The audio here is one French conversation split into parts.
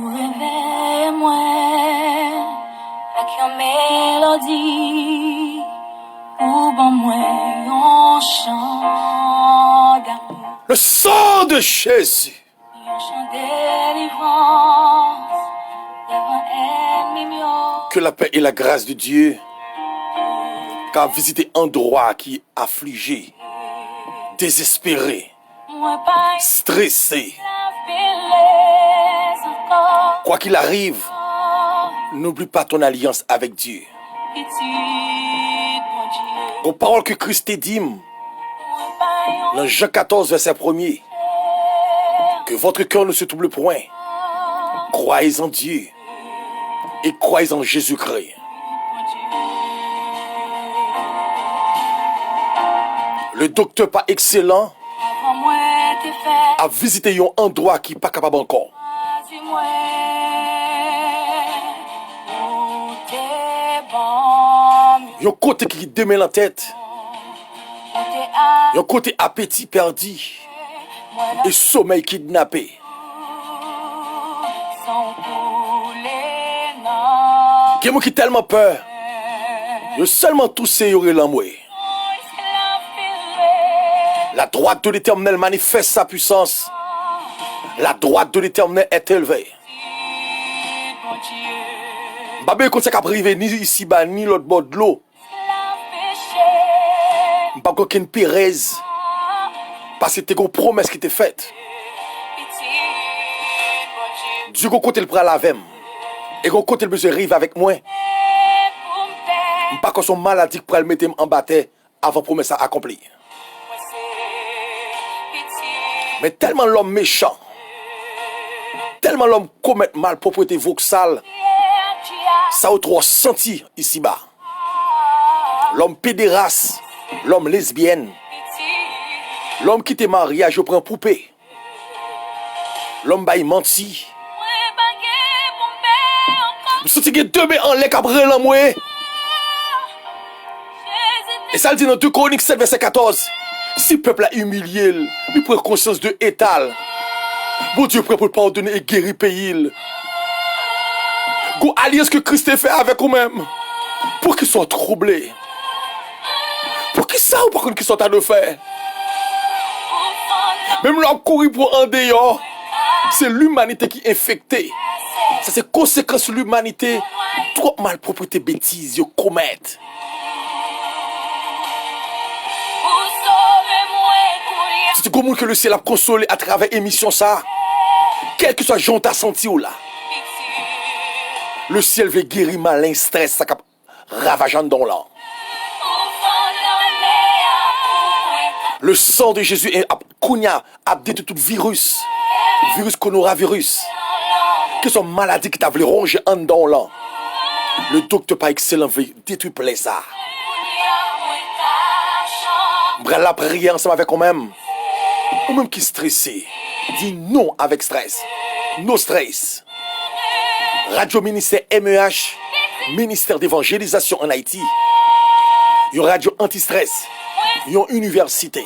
Réveille-moi avec une mélodie, ou bon moi un chant d'amour. Le sang de Jésus. Un chant délivrance devant ennemi mieux. Que la paix et la grâce de Dieu qu'a visité un endroit qui est affligé, désespéré, Moi pas stressé. la bellesse encore. Quoi qu'il arrive, n'oublie pas ton alliance avec Dieu. Petite mon Dieu. Aux paroles que Christ t'a dit Moi pas dans Jean 14, verset 1er, que votre cœur ne se trouble point. Croyez en Dieu et croyez en Jésus-Christ. Le docteur pas excellent Avant moi t'es fait. a visité un endroit qui n'est pas capable encore. Dis-moi où t'es bon, Un côté qui démêle la tête, où t'es à un côté appétit perdu moi et sommeil kidnappé. sans couler non. Quelqu'un qui a tellement peur, il a seulement toussé et l'amoué. La droite de l'Éternel manifeste sa puissance. La droite de l'Éternel est élevée. Babé comme ça qu'a privé ni ici bas ni l'autre bord de l'eau. Pas aucune Pérez parce que t'es une promesse qui t'est faite. Dieu qu'on côté le prend la vem et qu'on côté le besoin arrive avec moi. Pas que son maladie pour le mettre en bataille avant promesse à accomplir. Mais tellement l'homme méchant, tellement l'homme commet mal propriété voxale, ça a trop senti ici-bas. L'homme pédéraste, l'homme lesbienne, l'homme qui t'est marié, je prends poupée. L'homme baille menti. Je sens que deux mains en l'air après l'amour. Et ça le dit dans 2 Chroniques 7, verset 14. Si le peuple a humilié, il prend conscience de étal. Bon Dieu prêt pour pardonner et guérir le pays. Go alliance que Christ a fait avec vous-même. Pour qu'ils soient troublés. Pour qu'ils savent par contre qu'ils sont à de faire. Même l'homme courir pour en dehors. C'est l'humanité qui est infectée. Ça c'est conséquence de l'humanité. Trop malpropreté, bêtises, ils commettent. C'est comment que le ciel a consolé à travers l'émission ça. Quel que soit Jean t'a senti ou là. Le ciel veut guérir malin stress ça cap ravageant dans là. Le sang de Jésus est a détruit tout virus. Virus coronavirus. Que son maladie qui t'a voulu ronger en dans là. Le docteur pas excellent veut détruire plein ça. Bras la prière ensemble avec nous-mêmes. Ou même qui est stressé, dit non avec stress. No stress. Radio Ministère MEH, Ministère d'évangélisation en Haïti. Yon radio anti-stress. Yon université.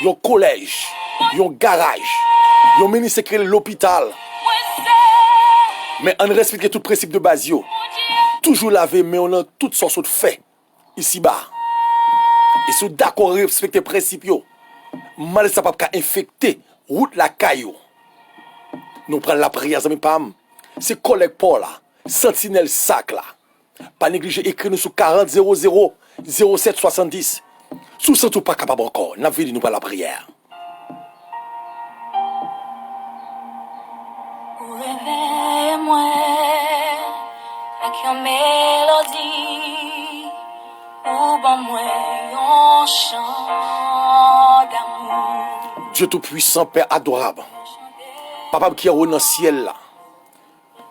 Yon collège. Yon garage. Yon ministère créé l'hôpital. Mais on respecte tout principe de base. Yo. Toujours laver, mais on a toutes sortes de faits ici-bas. Et si vous d'accord respecter les principes, mal ça pas infecter route la caillou. Nous prenons la prière, amis pam. C'est collègue Paul là, sentinelle sac là. Pas négliger écrire nous sur 40 00 07 70. Sous ça tout pas capable encore. N'a vu nous pas la prière. Réveille-moi avec une mélodie, ou bon moi un chant d'amour. Dieu tout-puissant, Père adorable. Papa qui est dans le ciel là.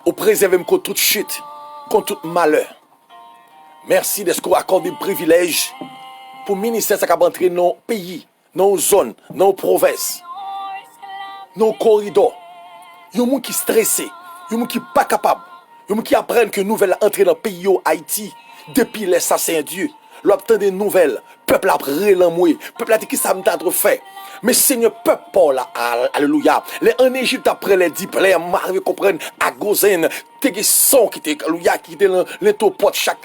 Au préserve contre toute chute, contre tout malheur. Merci de ce qu'on accorde le privilège pour le ministère qui a entré dans nos pays, dans nos zones, dans nos provinces, dans nos corridors. Il y a des gens qui sont stressés, il y a des gens qui ne sont pas capables, il y a des gens qui apprennent que nous nouvelle entrée dans le pays Haïti depuis les assassins Dieu. l'obtenir des nouvelles. Peuple a pris l'amoué. Peuple a dit qui ça m'a fait. Mais Seigneur, peuple Paul, alléluia. Les en Égypte après les 10 plaies, m'arrive comprendre à Gozen, t'es son qui était, alléluia, qui était l'intopot chaque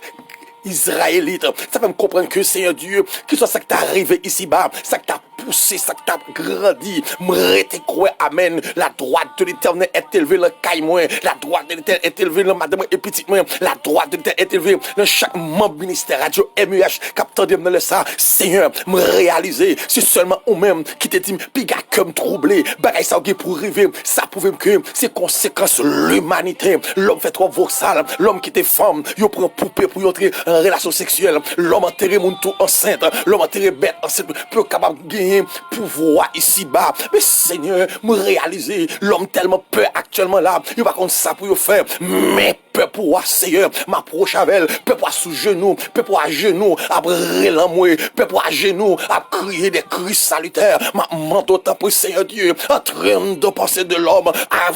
Israélite. Ça fait me comprendre que Seigneur Dieu, que soit ça qui t'est arrivé ici-bas, ça qui t'a poussé, ça qui t'a grandi, m'rete quoi, amen. La droite de l'Éternel est élevée dans caille moi, la droite de l'Éternel est élevée dans madame et petite moi, la droite de l'Éternel est élevée dans chaque membre ministère radio MEH, capteur de dans le ça, Seigneur, me réaliser, c'est seulement ou même qui te dit, piga comme troublé, bagay ça pour arriver, ça prouve que c'est conséquence l'humanité, l'homme fait trop voxal, l'homme qui était femme, il prend poupée pour entrer en relation sexuelle, l'homme enterré mon tout enceinte, l'homme enterré bête enceinte, peut capable de gagner pouvoir ici-bas. Mais Seigneur, me réaliser, l'homme tellement peur actuellement là, il va contre ça pour faire, mais peur pour Seigneur, m'approche avec elle, peur pour sous genou, peur pour à genoux, à brûler l'amour, peur pour à genoux, à crier des cris salutaires, ma manteau temps pour Seigneur Dieu, en train de penser de l'homme,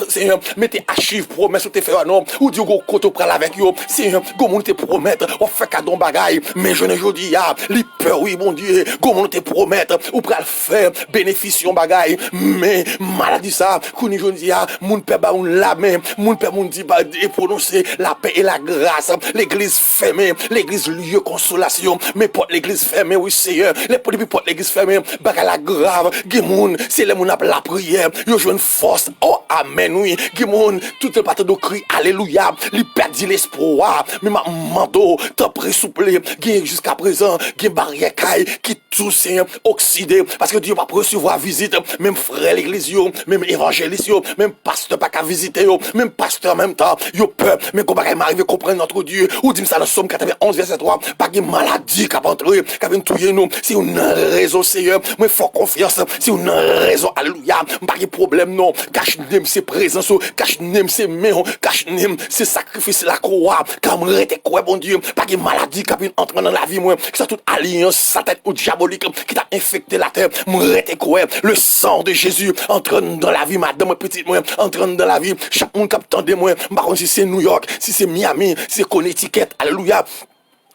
Seigneur, mettez archives promesses ou te faire un homme, ou Dieu go koto pral avec yo, Seigneur, comment te promettre, on fait cadeau bagaille, mais je ne jodi ya, li peur oui bon Dieu, comment te promettre, ou pral faire bénéfice bagaille, mais maladie ça, qu'on y jodi ya, moun pe ba on la main, moun pe moun di ba et prononcer la paix et la grâce, l'église fermée, l'église lieu consolation, mais pour l'église fermée, oui Seigneur, les depuis pour l'église fermée, bagaille la grave, Gimoun, c'est les moun ap la prière, yo joue une force, oh amen oui, Gimoun, tout le patin de cri, alléluia, li perdi l'espoir, mais ma mando, t'en pressouplé, jusqu'à présent, barrière qui tous oxydé, parce que Dieu va recevoir visite, même frère l'église, même évangéliste, même pasteur pas qu'à visiter, même pasteur en même temps, yo peur, mais comment m'arrive à comprendre notre Dieu, ou dit ça dans Somme 91 verset 3, pas de maladie qui a entré, qui a venu tuer nous, si on a raison Seigneur, moi faut confiance, si on a raison, alléluia, pas de problème non, cache nem c'est présence, cache nem c'est main, cache nem c'est sacrifice la croix, comme rete quoi bon Dieu, pas de maladie qui a venu entrer dans la vie moi, que ça toute alliance satanique ou diabolique qui t'a infecté la terre, rete quoi, le sang de Jésus entre dans la vie madame petite moi, entre dans la vie, chaque monde qui attendait moi, par contre si c'est New York, si c'est Miami, si c'est Connecticut, alléluia.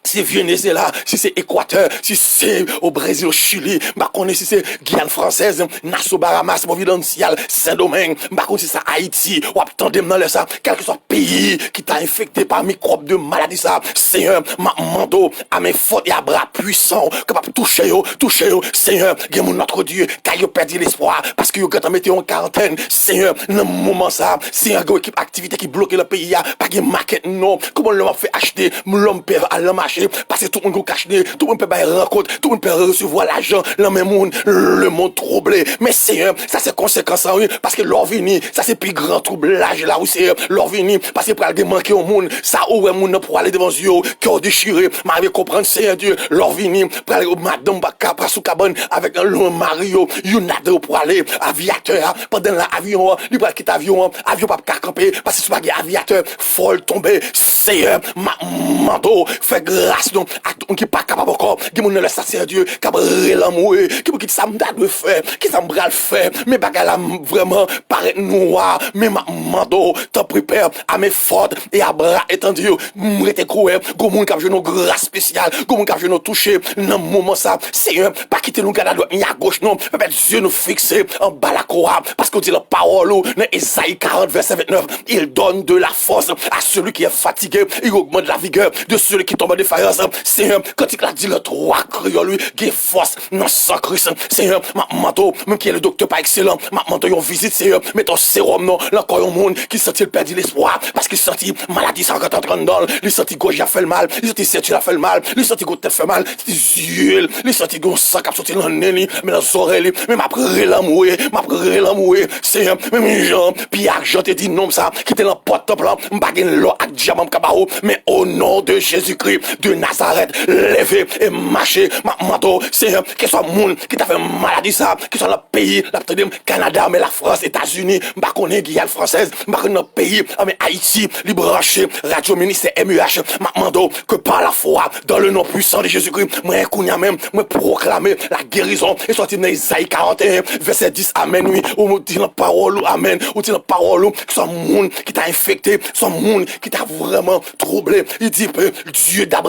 Si c'est Venezuela, si c'est Équateur, si c'est au Brésil, au Chili, si c'est Guyane française, Nassau, Bahamas, Providencial, Saint-Domingue, si c'est Haïti, ou attendez dans ça, quel que soit le pays qui t'a infecté par microbes de maladie ça, Seigneur, ma mando, à mes fautes et à bras puissants, capable de toucher, Seigneur, guéris notre Dieu, car il a perdu l'espoir, parce que vous avez mis en quarantaine, Seigneur, dans le moment ça, Seigneur, une équipe activité qui bloque le pays, pas de maquette, non, comment l'homme fait acheter, l'homme peut aller marcher, parce que tout le monde cache, tout le monde peut pas rencontrer, tout le monde peut recevoir l'argent, le même monde, le monde troublé. Mais Seigneur, ça c'est conséquence oui, parce que l'or vini, ça c'est plus grand troublage là où c'est l'or vini, parce que pour aller manquer au monde, ça où est monde pour aller devant Dieu, cœur déchiré, m'arrive comprendre Seigneur Dieu, l'or vini, pour aller au madame Baka, sous cabane avec un long Mario, Yunado pour aller aviateur, pendant l'avion, il va quitter avion pas camper, parce que c'est pas aviateur, folle tomber, Seigneur, mando, fait grâce donc à tout qui pas capable encore qui mon le Seigneur Dieu qui a l'amour qui ça me de faire qui ça me bral faire mais bagala vraiment paraît noir mais mando t'en prépare à mes fautes et à bras étendus m'était croire go moun qui a une grâce spéciale go moun qui a une toucher dans moment ça Seigneur pas quitter nous garder ni à gauche non mais Dieu nous fixer en bas la croix parce qu'on dit la parole dans Ésaïe 40 verset 29 il donne de la force à celui qui est fatigué il augmente la vigueur de celui qui tombe de faïence, Seigneur, quand il a dit le droit criant lui, qui est force, non sans Christ, Seigneur, ma manteau, même qui est le docteur pas excellent, ma manteau, yon visite, Seigneur, mais ton sérum, non, l'encore un monde qui sentit le perdu l'espoir, parce qu'il sentit maladie, ça rentre en train d'ol, il sentit gauche a fait le mal, il sentit ceinture a fait le mal, il sentit gauche tête fait mal, il yeux, il sentit gauche sang qui a sorti dans le nez, mais dans les oreilles, mais m'après l'amour, Seigneur, même Jean, puis Jean te dit non, ça, qui était dans le porte-temple, m'baguine l'eau avec diamant cabao, mais au nom de Jésus-Christ, de Nazareth, lever et marcher, ma manteau, Seigneur, que soit monde qui t'a fait maladie ça, que soit le pays, la Canada, mais la France, États-Unis, m'a connaît Guyane française, m'a connaît notre pays, mais Haïti, libre branché, radio ministère MEH, ma manteau, que par la foi, dans le nom puissant de Jésus-Christ, moi, kounya même, moi, proclamer la guérison, et sorti dans Isaïe 41, verset 10, amen, oui, ou nous dit la parole, amen, ou dit la parole, que soit monde qui t'a infecté, soit monde qui t'a vraiment troublé, il dit, Dieu d'Abraham,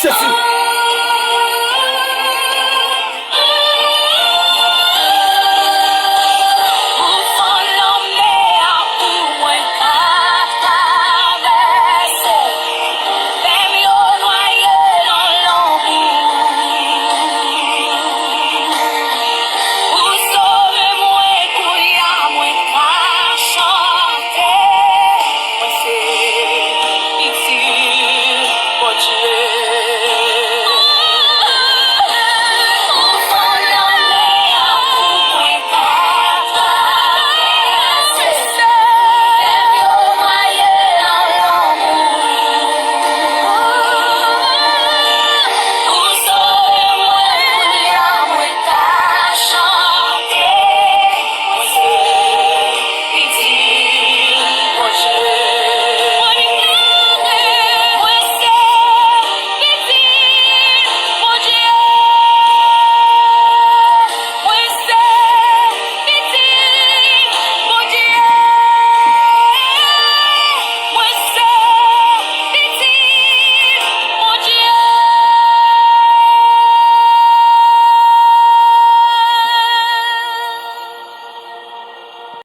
C'est fini.